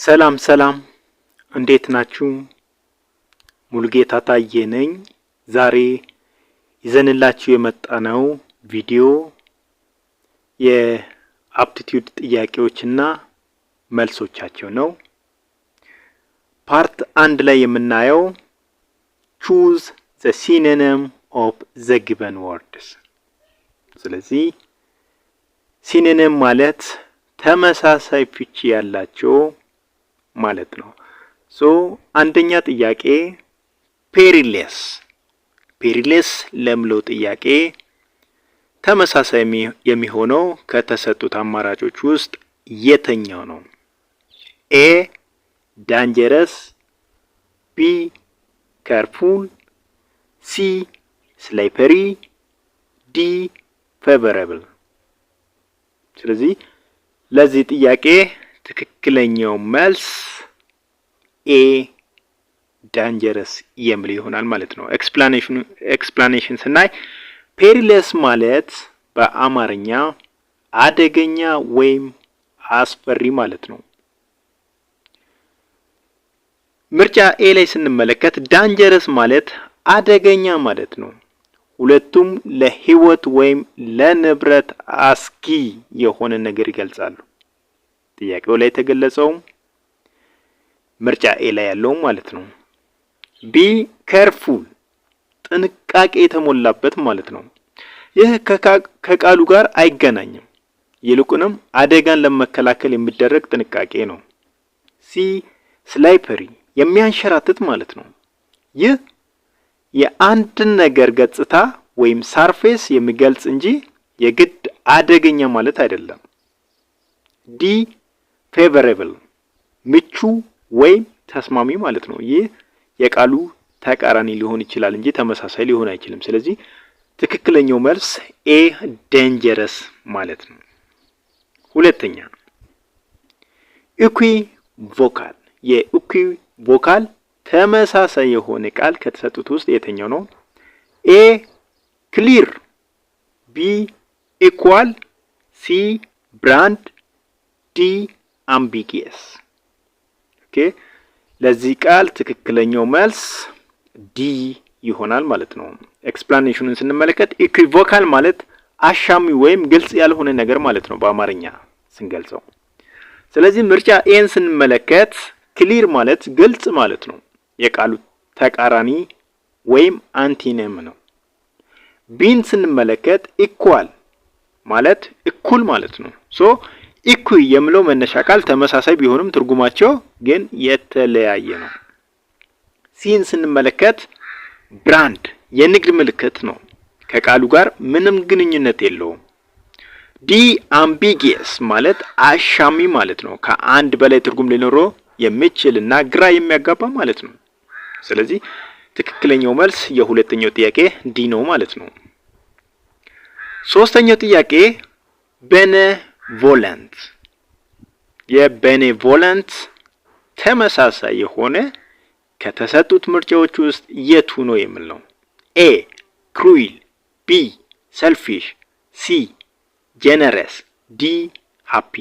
ሰላም ሰላም እንዴት ናችሁ? ሙሉጌታ ታዬ ነኝ። ዛሬ ይዘንላችሁ የመጣነው ቪዲዮ የአፕቲቲዩድ ጥያቄዎችና መልሶቻቸው ነው። ፓርት 1 ላይ የምናየው choose the synonym of the given words። ስለዚህ ሲኖኒም ማለት ተመሳሳይ ፍቺ ያላቸው ማለት ነው። አንደኛ ጥያቄ ፔሪሌስ ለምለው ጥያቄ ተመሳሳይ የሚሆነው ከተሰጡት አማራጮች ውስጥ የትኛው ነው? ኤ dangerous፣ ቢ careful፣ ሲ slippery፣ ዲ favorable። ስለዚህ ለዚህ ጥያቄ ትክክለኛው መልስ ኤ dangerous የሚል ይሆናል ማለት ነው። ኤክስፕላኔሽን ስናይ ፔሪለስ ማለት በአማርኛ አደገኛ ወይም አስፈሪ ማለት ነው። ምርጫ ኤ ላይ ስንመለከት dangerous ማለት አደገኛ ማለት ነው። ሁለቱም ለህይወት ወይም ለንብረት አስጊ የሆነ ነገር ይገልጻሉ። ጥያቄው ላይ የተገለጸው ምርጫ ኤ ላይ ያለው ማለት ነው። ቢ careful ጥንቃቄ የተሞላበት ማለት ነው። ይህ ከቃሉ ጋር አይገናኝም፣ ይልቁንም አደጋን ለመከላከል የሚደረግ ጥንቃቄ ነው። ሲ slippery የሚያንሸራትት ማለት ነው። ይህ የአንድን ነገር ገጽታ ወይም ሰርፌስ የሚገልጽ እንጂ የግድ አደገኛ ማለት አይደለም። ዲ favorable ምቹ ወይም ተስማሚ ማለት ነው። ይህ የቃሉ ተቃራኒ ሊሆን ይችላል እንጂ ተመሳሳይ ሊሆን አይችልም። ስለዚህ ትክክለኛው መልስ ኤ dangerous ማለት ነው። ሁለተኛ ኢኩዊቮካል የኢኩዊቮካል ተመሳሳይ የሆነ ቃል ከተሰጡት ውስጥ የትኛው ነው? ኤ ክሊር፣ ቢ ኢኳል፣ ሲ ብራንድ፣ ዲ አምቢጊየስ። ኦኬ ለዚህ ቃል ትክክለኛው መልስ ዲ ይሆናል ማለት ነው። ኤክስፕላኔሽኑን ስንመለከት ኢኩዊቮካል ማለት አሻሚ ወይም ግልጽ ያልሆነ ነገር ማለት ነው በአማርኛ ስንገልጸው። ስለዚህ ምርጫ ኤን ስንመለከት ክሊር ማለት ግልጽ ማለት ነው፣ የቃሉ ተቃራኒ ወይም አንቲኒም ነው። ቢን ስንመለከት ኢኳል ማለት እኩል ማለት ነው። ኢኩዊ የሚለው መነሻ ቃል ተመሳሳይ ቢሆንም ትርጉማቸው ግን የተለያየ ነው። ሲን ስንመለከት ብራንድ የንግድ ምልክት ነው፣ ከቃሉ ጋር ምንም ግንኙነት የለውም። ዲ አምቢጊየስ ማለት አሻሚ ማለት ነው፣ ከአንድ በላይ ትርጉም ሊኖረው የሚችልና ግራ የሚያጋባ ማለት ነው። ስለዚህ ትክክለኛው መልስ የሁለተኛው ጥያቄ ዲ ነው ማለት ነው። ሶስተኛው ጥያቄ ቤኔቮለንት የቤኔቮለንት ተመሳሳይ የሆነ ከተሰጡት ምርጫዎች ውስጥ የቱ ነው የሚል ነው። ኤ ክሩይል፣ ቢ ሰልፊሽ፣ ሲ ጀነረስ፣ ዲ ሃፒ።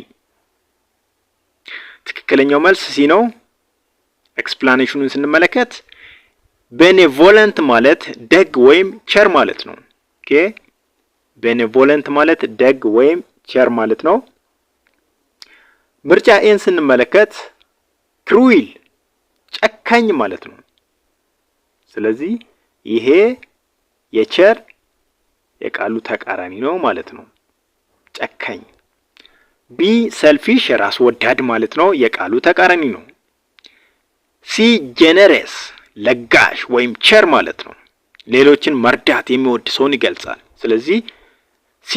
ትክክለኛው መልስ ሲ ነው። ኤክስፕላኔሽኑን ስንመለከት ቤኔቮለንት ማለት ደግ ወይም ቸር ማለት ነው። ኦኬ ቤኔቮለንት ማለት ደግ ወይም ቸር ማለት ነው። ምርጫ ኤን ስንመለከት ክሩይል ጨካኝ ማለት ነው። ስለዚህ ይሄ የቸር የቃሉ ተቃራኒ ነው ማለት ነው፣ ጨካኝ። ቢ ሰልፊሽ ራስ ወዳድ ማለት ነው፣ የቃሉ ተቃራኒ ነው። ሲ ጀነረስ ለጋሽ ወይም ቸር ማለት ነው፣ ሌሎችን መርዳት የሚወድ ሰውን ይገልጻል። ስለዚህ ሲ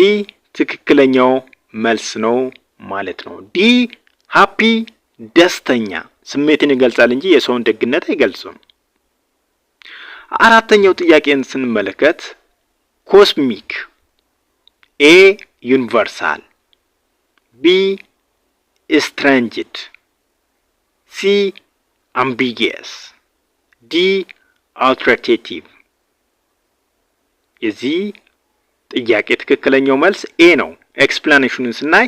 ትክክለኛው መልስ ነው ማለት ነው። ዲ ሃፒ ደስተኛ ስሜትን ይገልጻል እንጂ የሰውን ደግነት አይገልጽም። አራተኛው ጥያቄን ስንመለከት ኮስሚክ፣ ኤ ዩኒቨርሳል፣ ቢ ስትሬንጅድ፣ ሲ አምቢጊየስ፣ ዲ አልተርናቲቭ። የዚህ ጥያቄ ትክክለኛው መልስ ኤ ነው። ኤክስፕላኔሽኑን ስናይ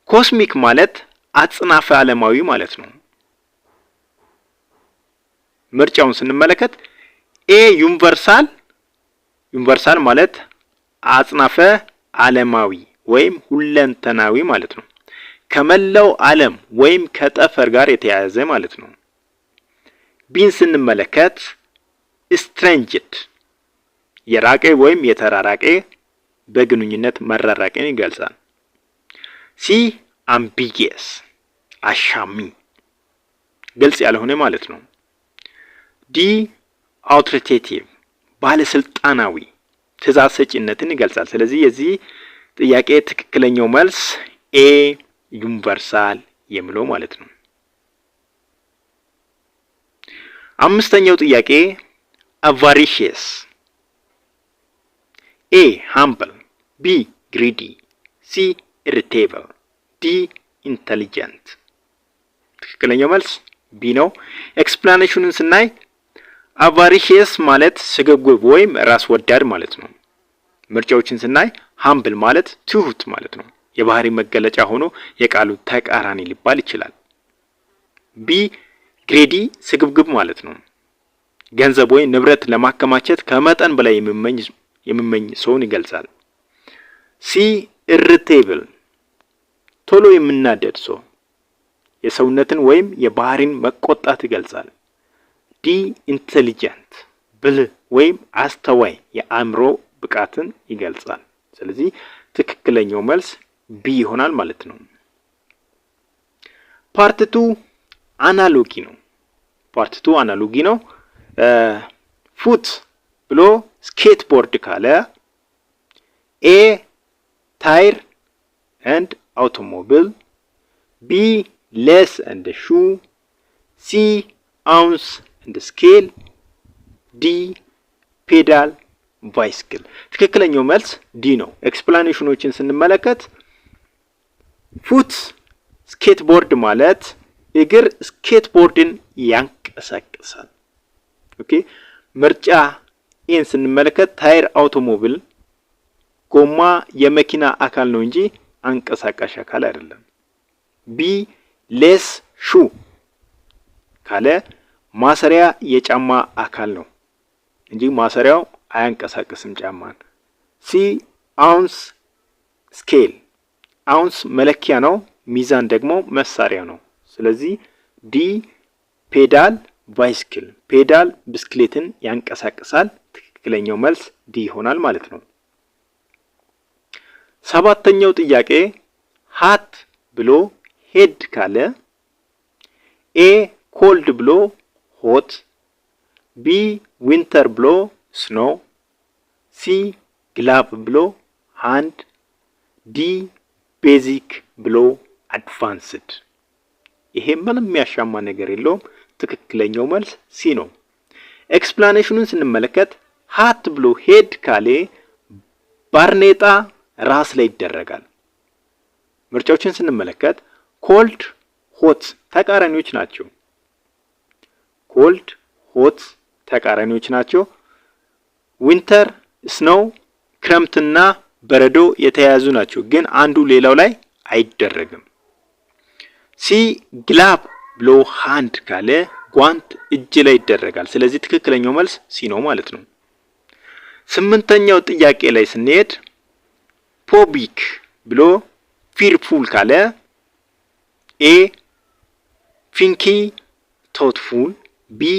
ኮስሚክ ማለት አጽናፈ ዓለማዊ ማለት ነው። ምርጫውን ስንመለከት ኤ ዩኒቨርሳል ማለት አጽናፈ ዓለማዊ ወይም ሁለንተናዊ ማለት ነው። ከመላው ዓለም ወይም ከጠፈር ጋር የተያያዘ ማለት ነው። ቢን ስንመለከት ስትሬንጅድ የራቀ ወይም የተራራቀ በግንኙነት መራራቅን ይገልጻል። ሲ አምቢጊየስ አሻሚ ግልጽ ያልሆነ ማለት ነው። ዲ አውቶሪቴቲቭ ባለስልጣናዊ ትእዛዝ ሰጪነትን ይገልጻል። ስለዚህ የዚህ ጥያቄ ትክክለኛው መልስ ኤ ዩኒቨርሳል የሚለው ማለት ነው። አምስተኛው ጥያቄ አቫሪሺየስ ኤ ሃምብል ቢ ግሪዲ ሲ ኢሪቴብል ዲ ኢንተሊጀንት። ትክክለኛው መልስ ቢ ነው። ኤክስፕላኔሽኑን ስናይ አቫሪሺየስ ማለት ስግብግብ ወይም ራስ ወዳድ ማለት ነው። ምርጫዎችን ስናይ ሃምብል ማለት ትሁት ማለት ነው። የባህሪ መገለጫ ሆኖ የቃሉ ተቃራኒ ሊባል ይችላል። ቢ ግሬዲ ስግብግብ ማለት ነው። ገንዘብ ወይ ንብረት ለማከማቸት ከመጠን በላይ የሚመኝ ሰውን ይገልጻል። ሲ ኢሪቴብል ቶሎ የሚናደድ ሰው የሰውነትን ወይም የባህሪን መቆጣት ይገልጻል። ዲ ኢንቴሊጀንት ብልህ ወይም አስተዋይ የአእምሮ ብቃትን ይገልጻል። ስለዚህ ትክክለኛው መልስ ቢ ይሆናል ማለት ነው። ፓርት 2 አናሎጊ ነው። ፓርት 2 አናሎጊ ነው። ፉት ብሎ ስኬትቦርድ ካለ ኤ ታይር ኤንድ አውቶሞቢል ቢ ሌስ ኤንድ ሹ ሲ አውንስ ኤንድ ስኬል ዲ ፔዳል ባይስክል። ትክክለኛው መልስ ዲ ነው። ኤክስፕላኔሽኖችን ስንመለከት ፉት ስኬትቦርድ ማለት እግር ስኬትቦርድን ያንቀሳቅሳል። ኦኬ ምርጫ ኤን ስንመለከት ታይር አውቶሞቢል ጎማ የመኪና አካል ነው እንጂ አንቀሳቃሽ አካል አይደለም። ቢ ሌስ ሹ ካለ ማሰሪያ የጫማ አካል ነው እንጂ ማሰሪያው አያንቀሳቅስም ጫማን። ሲ አውንስ ስኬል አውንስ መለኪያ ነው፣ ሚዛን ደግሞ መሳሪያ ነው። ስለዚህ ዲ ፔዳል ባይስክል ፔዳል ብስክሌትን ያንቀሳቅሳል። ትክክለኛው መልስ ዲ ይሆናል ማለት ነው። ሰባተኛው ጥያቄ ሃት ብሎ ሄድ ካለ ኤ ኮልድ ብሎ ሆት ቢ ዊንተር ብሎ ስኖ ሲ ግላቭ ብሎ ሃንድ ዲ ቤዚክ ብሎ አድቫንስድ። ይሄ ምንም የሚያሻማ ነገር የለውም። ትክክለኛው መልስ ሲ ነው። ኤክስፕላኔሽኑን ስንመለከት ሃት ብሎ ሄድ ካለ ባርኔጣ ራስ ላይ ይደረጋል። ምርጫዎችን ስንመለከት ኮልድ ሆት ተቃራኒዎች ናቸው። ኮልድ ሆት ተቃራኒዎች ናቸው። ዊንተር ስኖው ክረምትና በረዶ የተያያዙ ናቸው፣ ግን አንዱ ሌላው ላይ አይደረግም። ሲ ግላብ ብሎ ሃንድ ካለ ጓንት እጅ ላይ ይደረጋል። ስለዚህ ትክክለኛው መልስ ሲ ነው ማለት ነው። ስምንተኛው ጥያቄ ላይ ስንሄድ ፖቢክ ብሎ ፊርፉል ካለ ኤ ፊንኪ ቶትፉል ቢ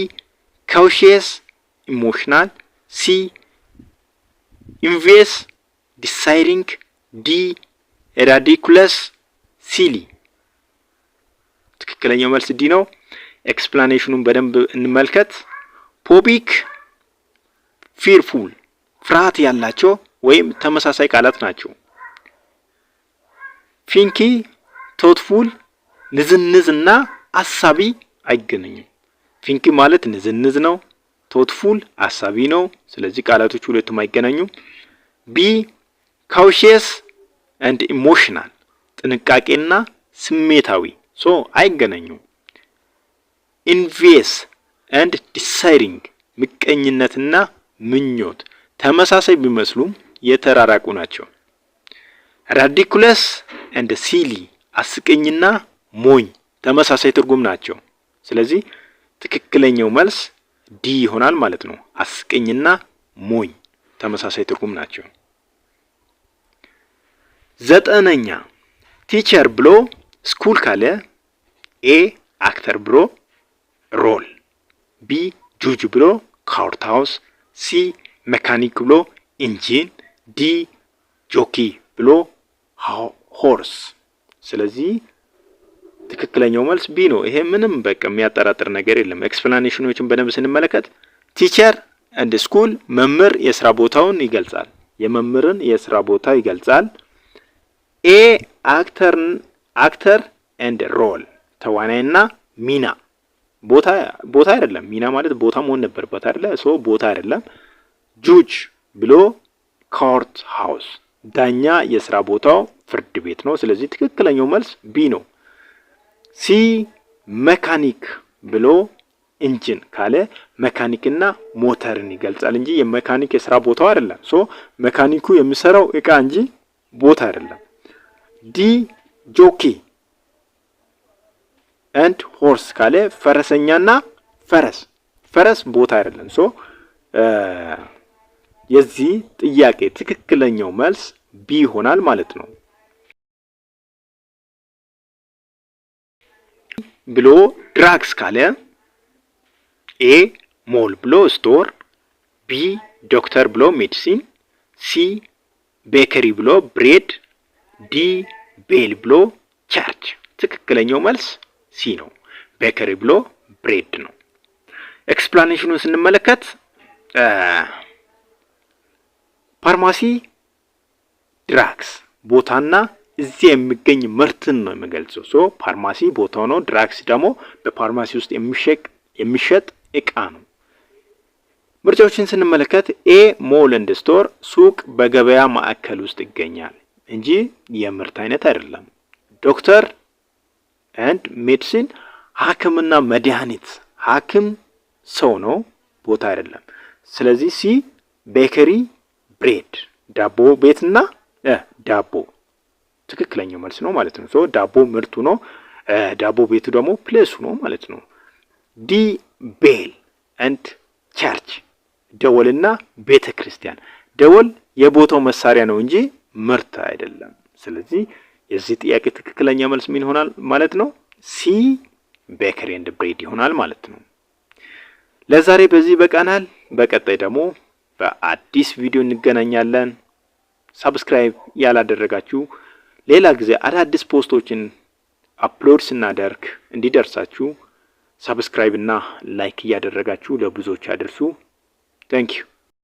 ካውሺየስ ኢሞሽናል ሲ ኢንቪየስ ዲሳይዲንግ ዲ ራዲኩለስ ሲሊ። ትክክለኛው መልስ ዲ ነው። ኤክስፕላኔሽኑን በደንብ እንመልከት። ፖቢክ ፊርፉል ፍርሃት ያላቸው ወይም ተመሳሳይ ቃላት ናቸው። ፊንኪ ቶትፉል ንዝንዝና አሳቢ አይገናኙም። ፊንኪ ማለት ንዝንዝ ነው፣ ቶትፉል አሳቢ ነው። ስለዚህ ቃላቶቹ ሁለቱም አይገናኙም። ቢ ካውሺየስ ኤንድ ኢሞሽናል ጥንቃቄና ስሜታዊ አይገናኙም። ኢንቪየስ ኤንድ ዲሳይዲንግ ምቀኝነትና ምኞት ተመሳሳይ ቢመስሉም የተራራቁ ናቸው። ራዲኩለስ ኤንድ ሲሊ አስቀኝና ሞኝ ተመሳሳይ ትርጉም ናቸው። ስለዚህ ትክክለኛው መልስ ዲ ይሆናል ማለት ነው። አስቀኝና ሞኝ ተመሳሳይ ትርጉም ናቸው። 9ኛ ቲቸር ብሎ ስኩል ካለ ኤ አክተር ብሎ ሮል፣ ቢ ጁጅ ብሎ ካውርት ሃውስ፣ ሲ ሜካኒክ ብሎ ኢንጂን፣ ዲ ጆኪ ብሎ ሆርስ። ስለዚህ ትክክለኛው መልስ ቢ ነው። ይሄ ምንም በቃ የሚያጠራጥር ነገር የለም። ኤክስፕላኔሽኖችን በደንብ ስንመለከት ቲቸር እንድ ስኩል መምህር የስራ ቦታውን ይገልጻል። የመምህርን የስራ ቦታ ይገልጻል። ኤ አክተር ኤንድ ሮል ተዋናይና ሚና ቦታ አይደለም። ሚና ማለት ቦታ መሆን ነበርበት አይደለ? ሶ ቦታ አይደለም። ጁጅ ብሎ ኮርት ሃውስ ዳኛ የስራ ቦታው ፍርድ ቤት ነው። ስለዚህ ትክክለኛው መልስ ቢ ነው። ሲ ሜካኒክ ብሎ ኢንጂን ካለ ሜካኒክና ሞተርን ይገልጻል እንጂ የሜካኒክ የስራ ቦታው አይደለም። ሶ ሜካኒኩ የሚሰራው እቃ እንጂ ቦታ አይደለም። ዲ ጆኪ ኤንድ ሆርስ ካለ ፈረሰኛና ፈረስ ቦታ አይደለም። ሶ የዚህ ጥያቄ ትክክለኛው መልስ ቢ ይሆናል ማለት ነው። ብሎ ድራግስ ካለ ኤ ሞል ብሎ ስቶር፣ ቢ ዶክተር ብሎ ሜዲሲን፣ ሲ ቤከሪ ብሎ ብሬድ፣ ዲ ቤል ብሎ ቸርች። ትክክለኛው መልስ ሲ ነው። ቤከሪ ብሎ ብሬድ ነው። ኤክስፕላኔሽኑን ስንመለከት ፋርማሲ ድራግስ ቦታና እዚህ የሚገኝ ምርትን ነው የሚገልጸው። ሶ ፋርማሲ ቦታው ነው። ድራግስ ደግሞ በፋርማሲ ውስጥ የሚሸጥ እቃ ነው። ምርጫዎችን ስንመለከት ኤ ሞል ኤንድ ስቶር ሱቅ በገበያ ማዕከል ውስጥ ይገኛል እንጂ የምርት አይነት አይደለም። ዶክተር ኤንድ ሜዲሲን ሐኪምና መድኃኒት፣ ሐኪም ሰው ነው፣ ቦታ አይደለም። ስለዚህ ሲ ቤከሪ ብሬድ ዳቦ ቤትና ዳቦ ትክክለኛው መልስ ነው ማለት ነው። ሶ ዳቦ ምርቱ ነው፣ ዳቦ ቤቱ ደግሞ ፕሌሱ ነው ማለት ነው። ዲ ቤል ኤንድ ቸርች ደወልና ቤተ ክርስቲያን። ደወል የቦታው መሳሪያ ነው እንጂ ምርት አይደለም። ስለዚህ የዚህ ጥያቄ ትክክለኛ መልስ ምን ይሆናል ማለት ነው? ሲ ቤከሪ ኤንድ ብሬድ ይሆናል ማለት ነው። ለዛሬ በዚህ በቃናል። በቀጣይ ደግሞ በአዲስ ቪዲዮ እንገናኛለን። ሰብስክራይብ ያላደረጋችሁ ሌላ ጊዜ አዳዲስ ፖስቶችን አፕሎድ ስናደርግ እንዲደርሳችሁ ሰብስክራይብ እና ላይክ እያደረጋችሁ ለብዙዎች አድርሱ። ታንክ ዩ